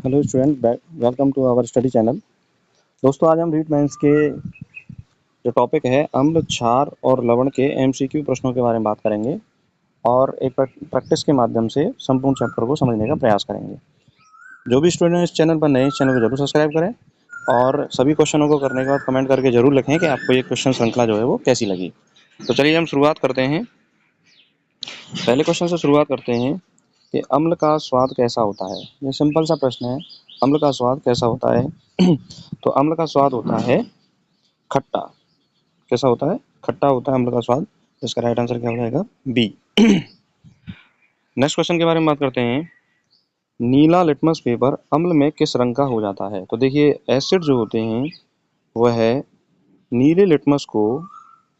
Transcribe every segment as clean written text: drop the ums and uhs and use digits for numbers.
Hello student, welcome to our study channel. दोस्तों, आज हम रीड माइंस के जो टॉपिक है अम्ल, क्षार और लवण के एमसीक्यू प्रश्नों के बारे में बात करेंगे और एक प्रैक्टिस के माध्यम से संपूर्ण चैप्टर को समझने का प्रयास करेंगे। जो भी स्टूडेंट इस चैनल पर नए, इस चैनल को जरूर सब्सक्राइब करें और सभी क्वेश्चनों को करने के बाद कमेंट करके जरूर लिखें कि आपको ये क्वेश्चन श्रृंखला जो है वो कैसी लगी। तो चलिए हम शुरुआत करते हैं। पहले क्वेश्चन से शुरुआत करते हैं कि अम्ल का स्वाद कैसा होता है। ये सिंपल सा प्रश्न है, अम्ल का स्वाद कैसा होता है। तो अम्ल का स्वाद होता है खट्टा। कैसा होता है? खट्टा होता है अम्ल का स्वाद। इसका राइट आंसर क्या हो जाएगा? बी। नेक्स्ट क्वेश्चन के बारे में बात करते हैं। नीला लिटमस पेपर अम्ल में किस रंग का हो जाता है? तो देखिए, एसिड जो होते हैं वह नीले लिटमस को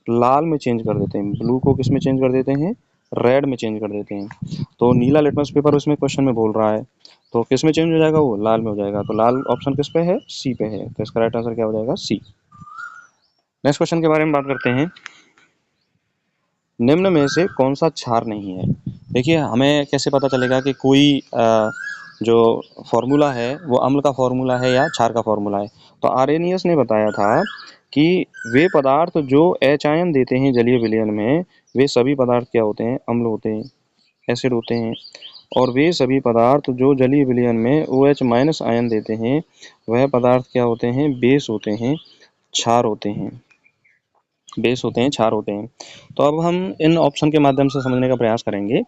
लाल में चेंज कर देते हैं, ब्लू को किस में चेंज कर देते हैं? रेड में चेंज कर देते हैं। तो नीला लिटमस पेपर उसमें क्वेश्चन में बोल रहा है, तो किस में चेंज हो जाएगा? वो लाल में हो जाएगा। तो लाल ऑप्शन किस पे है? सी पे है। तो इसका राइट आंसर क्या हो जाएगा? सी। नेक्स्ट क्वेश्चन के बारे में बात करते हैं। निम्न में से कौन सा क्षार नहीं है? देखिए, हमें कैसे पता चलेगा कि कोई जो फॉर्मूला है वो अम्ल का फॉर्मूला है या क्षार का फॉर्मूला है? तो आर्रेनियस ने बताया था कि वे पदार्थ जो H आयन देते हैं जलीय विलयन में, वे सभी पदार्थ क्या होते हैं? अम्ल होते हैं, एसिड होते हैं। और वे सभी पदार्थ जो जलीय विलयन में OH माइनस आयन देते हैं, वह पदार्थ क्या होते हैं? बेस होते हैं, क्षार होते हैं। बेस होते हैं, क्षार होते हैं। तो अब हम इन ऑप्शन के माध्यम से समझने का प्रयास करेंगे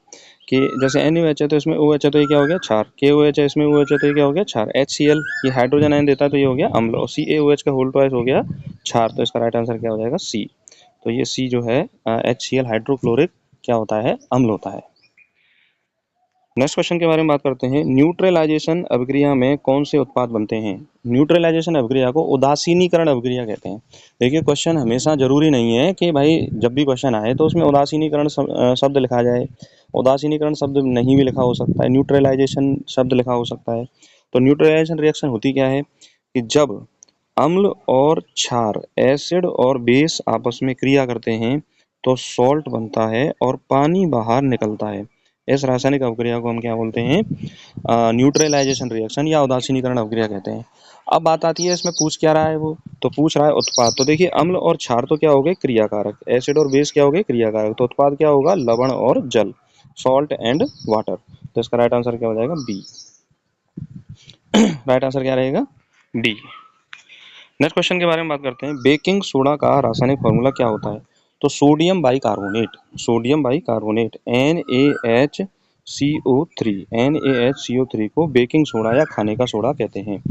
कि जैसे NaOH है तो इसमें OH है तो ये क्या हो गया? क्षार। KOH है, इसमें OH है तो ये क्या हो गया? क्षार। HCl ये हाइड्रोजन आयन देता है तो ये हो गया अम्ल। और CaOH का होल ट्वाइस हो गया क्षार। तो इसका राइट आंसर क्या हो जाएगा? सी। तो ये सी जो है HCl हाइड्रोक्लोरिक क्या होता है? अम्ल होता है। नेक्स्ट क्वेश्चन के बारे में बात करते हैं। न्यूट्रलाइजेशन अभिक्रिया में कौन से उत्पाद बनते हैं? न्यूट्रलाइजेशन अभिक्रिया को उदासीनीकरण अभिक्रिया कहते हैं। देखिए, क्वेश्चन हमेशा जरूरी नहीं है कि भाई जब भी क्वेश्चन आए तो उसमें उदासीनीकरण शब्द लिखा जाए। उदासीनीकरण शब्द नहीं भी लिखा हो सकता है, न्यूट्रलाइजेशन शब्द लिखा हो सकता है। तो न्यूट्रलाइजेशन रिएक्शन होती क्या है कि जब अम्ल और क्षार, एसिड और बेस आपस में क्रिया करते हैं तो सॉल्ट बनता है और पानी बाहर निकलता है। इस रासायनिक अभिक्रिया को हम क्या बोलते हैं? न्यूट्रलाइजेशन रिएक्शन या उदासीनीकरण अभिक्रिया कहते हैं। अब बात आती है इसमें पूछ क्या रहा है वो? तो पूछ रहा है उत्पाद। तो देखिए, अम्ल और क्षार तो क्या हो गए? क्रियाकारक। एसिड और बेस क्या हो गए? क्रियाकारक। तो उत्पाद क्या होगा? लवण और जल, सॉल्ट एंड वाटर। तो इसका राइट आंसर क्या हो जाएगा? बी। राइट आंसर क्या रहेगा? बी। नेक्स्ट क्वेश्चन के बारे में बात करते हैं। बेकिंग सोडा का रासायनिक फॉर्मूला क्या होता है? तो sodium bicarbonate, sodium bicarbonate NaHCO3, NaHCO3 को बेकिंग सोडा या खाने का सोडा कहते हैं।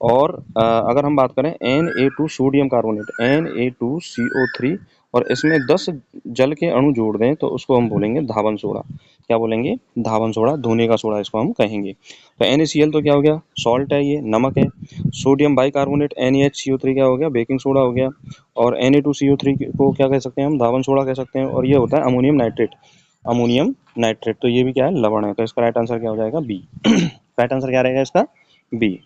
और अगर हम बात करें Na2 सोडियम कार्बोनेट, Na2CO3, और इसमें 10 जल के अणु जोड़ दें तो उसको हम बोलेंगे धावन सोडा। क्या बोलेंगे? धावन सोडा, धोने का सोडा इसको हम कहेंगे। तो NaCl तो क्या हो गया? सॉल्ट है, ये नमक है। सोडियम बाइकार्बोनेट NaHCO3 क्या हो गया? बेकिंग सोडा हो गया। और Na2CO3 को क्या कह सकते हैं हम? धावन सोडा कह सकते हैं। और ये होता है अमोनियम नाइट्रेट, अमोनियम नाइट्रेट। तो ये भी क्या है? लवण है। तो इसका राइट आंसर क्या हो जाएगा? बी। राइट आंसर क्या रहेगा इसका? बी।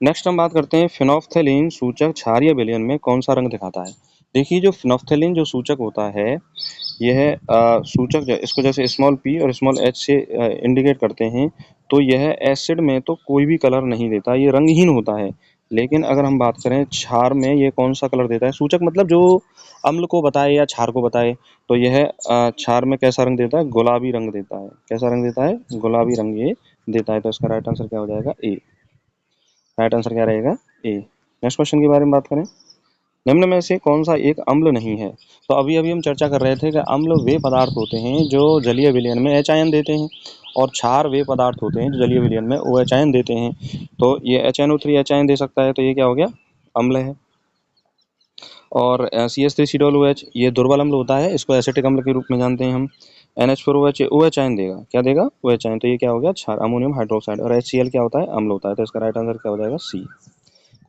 नेक्स्ट हम बात करते हैं फिनोफ्थेलीन सूचक क्षार या विलयन में कौन सा रंग दिखाता है? देखिए, जो फिनोफ्थेलीन जो सूचक होता है, यह सूचक इसको जैसे स्मॉल p और स्मॉल h से इंडिकेट करते हैं, तो यह एसिड में तो कोई भी कलर नहीं देता, ये रंगहीन होता है। लेकिन अगर हम बात करें क्षार में, ये कौन सा कलर देता है? सूचक मतलब जो अम्ल को बताए या क्षार को बताए, तो यह क्षार में कैसा रंग देता है? गुलाबी रंग देता है। कैसा रंग देता है? गुलाबी रंग ये देता है। तो इसका राइट आंसर क्या हो जाएगा? ए। राइट आंसर क्या रहेगा? ए। नेक्स्ट क्वेश्चन के बारे में बात करें। निम्न में से कौन सा एक अम्ल नहीं है? तो अभी अभी हम चर्चा कर रहे थे कि अम्ल वे पदार्थ होते हैं जो जलीय विलयन में H आयन देते हैं, और क्षार वे पदार्थ होते हैं जो जलीय विलयन में OH आयन देते हैं। तो ये HNO3 H आयन दे सकता है, तो ये क्या हो गया? अम्ल है। और CH3COOH ये दुर्बल अम्ल होता है, इसको एसिटिक अम्ल के रूप में जानते हैं हम। NH4OH OH आयन देगा। क्या देगा? OH ion. तो ये क्या हो गया? क्षार, अमोनियम हाइड्रोक्साइड। और HCl क्या होता है? अम्ल होता है। तो इसका राइट आंसर क्या हो जाएगा? सी।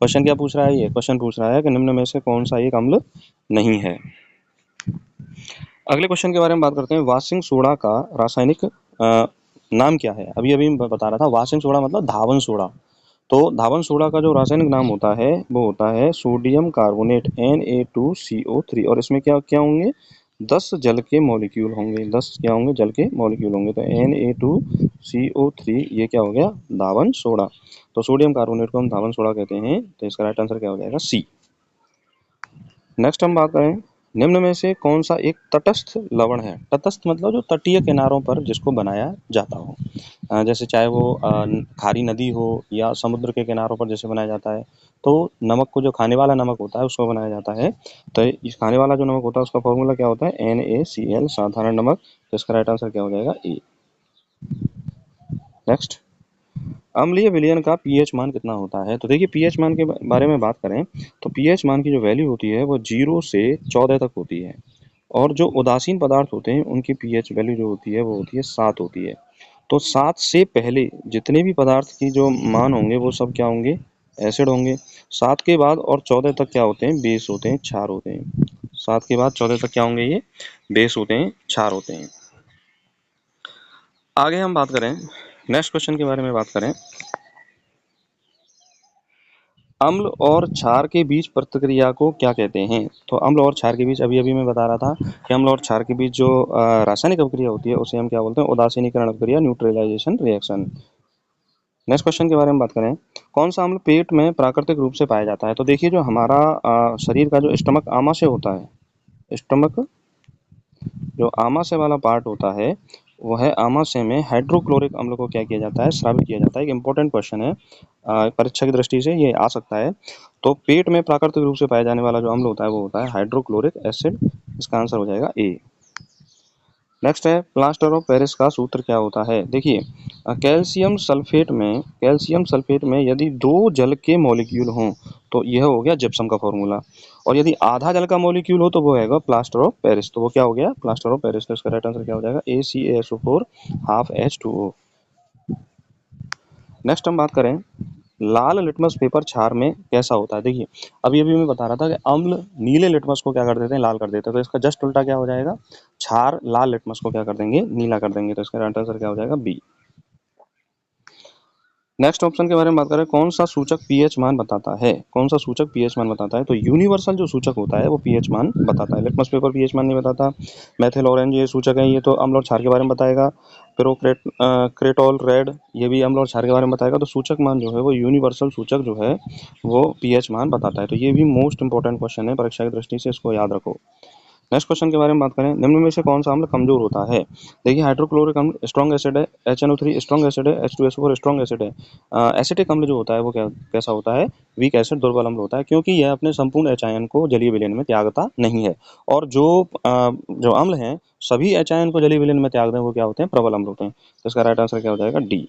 क्वेश्चन क्या पूछ रहा है? ये क्वेश्चन पूछ रहा है कि निम्न में से कौन सा एक अम्ल नहीं है। अगले क्वेश्चन के बारे में बात करते हैं। वाशिंग सोडा का रासायनिक नाम क्या है? अभी अभी मैं बता रहा था, वाशिंग सोडा मतलब धावन सोडा। तो धावन सोडा का जो रासायनिक नाम होता है वो होता है सोडियम कार्बोनेट Na2CO3। और इसमें क्या क्या होंगे? 10 जल के मॉलिक्यूल होंगे। 10 क्या होंगे? जल के मॉलिक्यूल होंगे। तो CO3 ये क्या हो गया, धावन सोडा। तो सोडियम कार्बोनेट को हम धावन सोडा कहते हैं, तो इसका राइट आंसर क्या हो जाएगा, सी। नेक्स्ट हम बात करें, निम्न में से कौन सा एक तटस्थ लवण है। तटस्थ मतलब जो तटीय किनारों पर जिसको बनाया जाता हो, जैसे चाहे वो खारी नदी हो या समुद्र के किनारों पर जैसे बनाया जाता है। तो नमक को, जो खाने वाला नमक होता है उसको बनाया जाता है। तो इस खाने वाला जो नमक होता है उसका फॉर्मूला क्या होता है, NaCl, साधारण नमक। तो इसका राइट आंसर क्या हो जाएगा, ए। नेक्स्ट, अम्लीय विलयन का पीएच मान कितना होता है। तो देखिए पीएच मान के बारे में बात करें तो पीएच मान की जो वैल्यू होती है वो 0 से 14 तक होती है, और जो उदासीन पदार्थ होते हैं उनकी पीएच वैल्यू जो होती है वो होती है 7 होती है। तो 7 से पहले जितने भी पदार्थ की जो मान होंगे वो सब क्या होंगे, एसिड होंगे। 7 के बाद और 14 तक क्या होते हैं, बेस होते हैं, क्षार होते हैं। 7 के बाद 14 तक क्या होंगे, ये बेस होते हैं, क्षार होते हैं। आगे हम बात करें, नेक्स्ट क्वेश्चन के बारे में बात करें, अम्ल और क्षार के बीच प्रतिक्रिया को क्या कहते हैं। तो अम्ल और क्षार के बीच, अभी अभी मैं बता रहा था कि अम्ल और क्षार के बीच जो रासायनिक अभिक्रिया होती है उसे हम क्या बोलते हैं, उदासीनीकरण अभिक्रिया, न्यूट्रलाइजेशन रिएक्शन। नेक्स्ट क्वेश्चन के बारे में बात करें, कौन सा अम्ल पेट में प्राकृतिक रूप से पाया जाता है। तो देखिए जो हमारा शरीर का जो स्टमक आमाशय होता है, स्टमक जो आमाशय वाला पार्ट होता है, वह आमाशय में हाइड्रोक्लोरिक अम्ल को क्या किया जाता है, स्रावित किया जाता है। एक इंपॉर्टेंट क्वेश्चन है, परीक्षा की दृष्टि से ये आ सकता है। तो पेट में प्राकृतिक रूप से पाया जाने वाला जो अम्ल होता है वो होता है हाइड्रोक्लोरिक एसिड। इसका आंसर हो जाएगा ए। नेक्स्ट है, प्लास्टर ऑफ पेरिस का सूत्र क्या होता है। देखिए कैल्शियम सल्फेट में यदि 2 जल के मॉलिक्यूल हों तो यह हो गया जिप्सम का फॉर्मूला, और यदि आधा जल का मॉलिक्यूल हो तो वो है प्लास्टर ऑफ पेरिस। तो वो क्या हो गया, प्लास्टर ऑफ पेरिस। तो इसका राइट आंसर क्या हो जाएगा, ACaSO4 हाफ H2O। नेक्स्ट हम बात करें, लाल लिटमस पेपर क्षार में कैसा होता है। देखिए अभी अभी मैं बता रहा था कि अम्ल नीले लिटमस को क्या कर देते हैं, लाल कर देते हैं। तो इसका जस्ट उल्टा क्या हो जाएगा, क्षार लाल लिटमस को क्या कर देंगे, नीला कर देंगे। तो इसका राइट आंसर क्या हो जाएगा, बी। नेक्स्ट ऑप्शन के बारे में बात करें, कौन सा सूचक पीएच मान बताता है। कौन सा सूचक पीएच मान बताता है। तो यूनिवर्सल जो सूचक होता है वो पीएच मान बताता है। लिटमस पेपर पीएच मान नहीं बताता। मेथिल ऑरेंज ये सूचक है, ये तो अम्ल और क्षार के बारे में बताएगा। क्रेटोल रेड ये भी अम्ल और क्षार के बारे में बताएगा। तो सूचक मान जो है वो यूनिवर्सल सूचक जो है वो पीएच मान बताता है। तो ये भी मोस्ट इंपॉर्टेंट क्वेश्चन है परीक्षा की दृष्टि से, इसको याद रखो। नेक्स्ट क्वेश्चन के बारे में बात करें, निम्न में से कौन सा अम्ल कमजोर होता है। देखिए हाइड्रोक्लोरिक अम्ल स्ट्रॉन्ग एसिड है, HNO3 स्ट्रॉन्ग एसिड है, H2SO4 स्ट्रॉन्ग एसिड है। एसिटिक अम्ल जो होता है वो कैसा होता है, वीक एसिड, दुर्बल अम्ल होता है, क्योंकि यह अपने संपूर्ण एच आयन को जलीय विलयन में त्यागता नहीं है। और जो अम्ल हैं सभी एच आयन को जलीय विलयन में त्याग दें वो क्या होते हैं, प्रबल अम्ल होते हैं। तो इसका राइट आंसर क्या हो जाएगा, डी।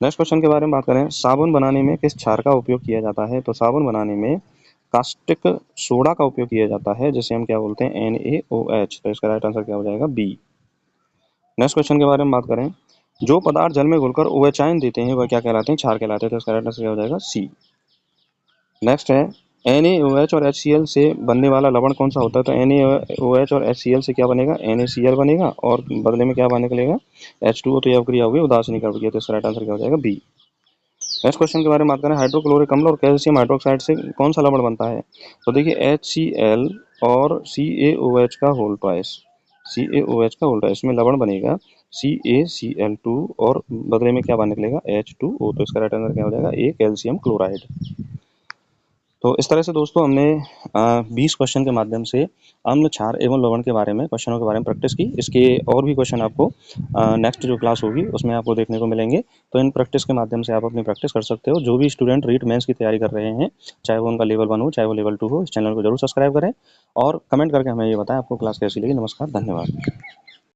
नेक्स्ट क्वेश्चन के बारे में बात करें, साबुन बनाने में किस क्षार का उपयोग किया जाता है। तो साबुन बनाने में कास्टिक सोडा का उपयोग किया जाता है, जिसे हम क्या बोलते हैं, NaOH। तो इसका राइट आंसर क्या हो जाएगा, बी। नेक्स्ट क्वेश्चन के बारे में बात करें, जो पदार्थ जल में घुलकर OH आयन देते हैं वह क्या कहलाते हैं, क्षार कहलाते हैं। तो इसका राइट आंसर क्या हो जाएगा, सी। नेक्स्ट है, NaOH और HCl से बनने वाला लवण कौन सा होता है। तो NaOH और HCl से क्या बनेगा, NaCl बनेगा, और बदले में क्या निकलेगा, H2O। तो यह अभिक्रिया होगी उदासीनीकरण अभिक्रिया। तो इसका राइट आंसर क्या हो जाएगा, बी। नेक्स्ट क्वेश्चन के बारे में बात करें, हाइड्रोक्लोरिक अम्ल और कैल्शियम हाइड्रोक्साइड से कौन सा लवण बनता है। तो देखिए HCl और CaOH का होल ट्वाइस, CaOH का होल ट्वाइस में लवण बनेगा CaCl2, और बदले में क्या निकलेगा, H2O। तो इसका राइट आंसर क्या हो जाएगा, ए, कैल्शियम क्लोराइड। तो इस तरह से दोस्तों हमने 20 क्वेश्चन के माध्यम से अम्ल, क्षार एवं लवण के बारे में, क्वेश्चनों के बारे में प्रैक्टिस की। इसके और भी क्वेश्चन आपको नेक्स्ट जो क्लास होगी उसमें आपको देखने को मिलेंगे। तो इन प्रैक्टिस के माध्यम से आप अपनी प्रैक्टिस कर सकते हो। जो भी स्टूडेंट रीट मेंस की तैयारी कर रहे हैं, चाहे वो उनका लेवल 1 हो चाहे वो लेवल 2 हो, इस चैनल को जरूर सब्सक्राइब करें और कमेंट करके हमें ये बताएं आपको क्लास कैसी लगी। नमस्कार, धन्यवाद।